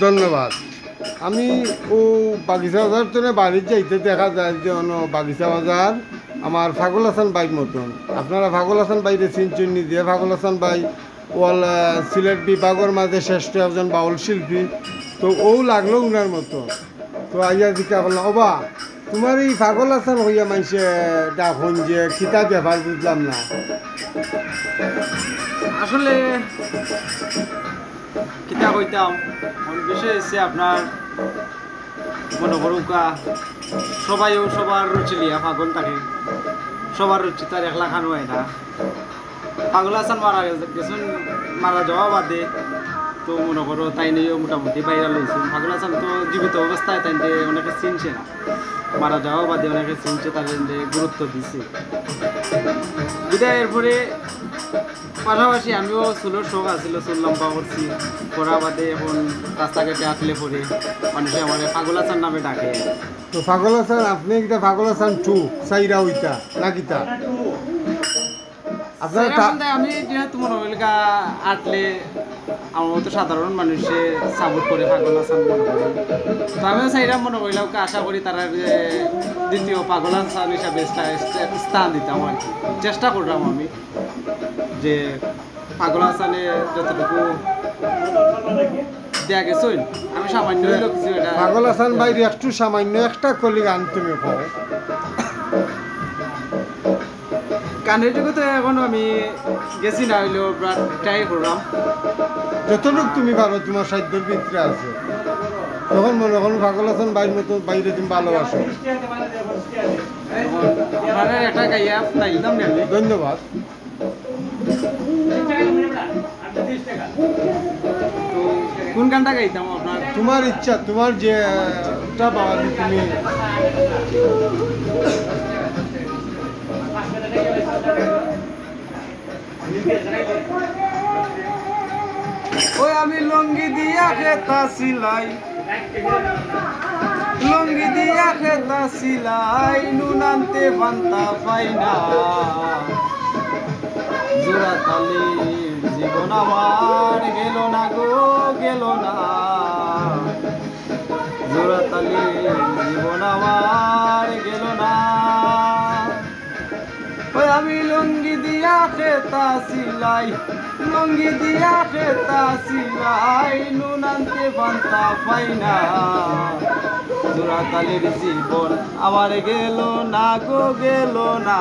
ধন্যবাদ। আমি ও বাগিচা বাজার তো বাড়ির যাইতে দেখা যায় যে বাগিচা বাজার আমার ফাগুল হাসান বাইর মতন। আপনারা ফাগুল হাসান বাইরে চিনচুন নিজে। ফাগুল হাসান বাই ওয়াল সিলেট বিভাগের মাঝে শ্রেষ্ঠ একজন বাউল শিল্পী। তো ও লাগলো উনার মতো। তো আইয়া জিজ্ঞা করলাম, ওবা তোমার এই ফাগুল হাসান হইয়া মানুষে ডাকুন যে কিতাব ব্যাপার বুঝলাম না। আসলে কিতাব হইতাম বিষয় হচ্ছে আপনার মনে করুকা সবাইও সবার রুচি লিয়া পাগল থাকে, সবার রুচি তার একলা খানো হয় না। পাগল হাসান মারা যাওয়া বাদে তো মনে করো তাই নিয়েও মোটামুটি বাইরে লইছেন। পাগল হাসান তো জীবিত অবস্থায় তাই অনেকে চিনছে না, মারা যাওয়া বাদে অনেকে চিনছে, তাদের গুরুত্ব দিচ্ছে। বিদায় এরপরে পাশাপাশি আমিও চুলোর শখ আছিল, চুল লম্বা করছি, করা বাদে এখন রাস্তাঘাটে আসলে পরে মানুষে আমার পাগল হাসান নামে ডাকে। তো পাগল হাসান আপনি কিটা পাগল হাসান টু সাইরা হইতা না কিতা? আপনার আমি যেহেতু মনে হইল আটলে আমার মতো সাধারণ মানুষে সাপোর্ট করে পাগল হাসান মনে করি, তো আমিও সেইটা মনে করলাম আশা করি তারা দ্বিতীয় পাগল হাসান হিসাবে স্থান দিতাম আর কি। চেষ্টা করলাম আমি যে পাগল হাসানে যতটুকু দেয়া গেছে আমি সামান্য হইলেও কিছু এটা। পাগল হাসান বাইরে একটু সামান্য একটা কলি গান তুমি পাও গানের জগতে এখন আমি গেছি না হইলেও ট্রাই করলাম যতটুকু তুমি পারো, তোমার সাধ্যের ভিতরে আছে। তখন মনে করুন পাগল হাসান বাইর মতো বাইরে তুমি ভালোবাসো। একটা গাইয়া নাইলাম না। ধন্যবাদ। তো কোন গানটা গাইতাম আপনার? তোমার ইচ্ছা, তোমার যেটা বাঙালি তুমি। ওই আমি লঙ্গি দিয়া খেতা সিলাই, লঙ্গি দিয়া খেতা সিলাই, নুন আনতে পান্তা পাই না, জোড়া তালির জীবন আমার গেল না গো গেল না, জোড়া তালির জীবন আমার গেল না। ওই আমি লঙ্গি দিয়া খেতা সিলাই, লঙ্গি দিয়া খেতা সিলাই, নুন আনতে পান্তা পাই না, জোড়া তালির জীবন আমার গেল না গো গেল না,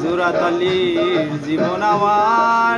জোড়া তালির জীবন আমার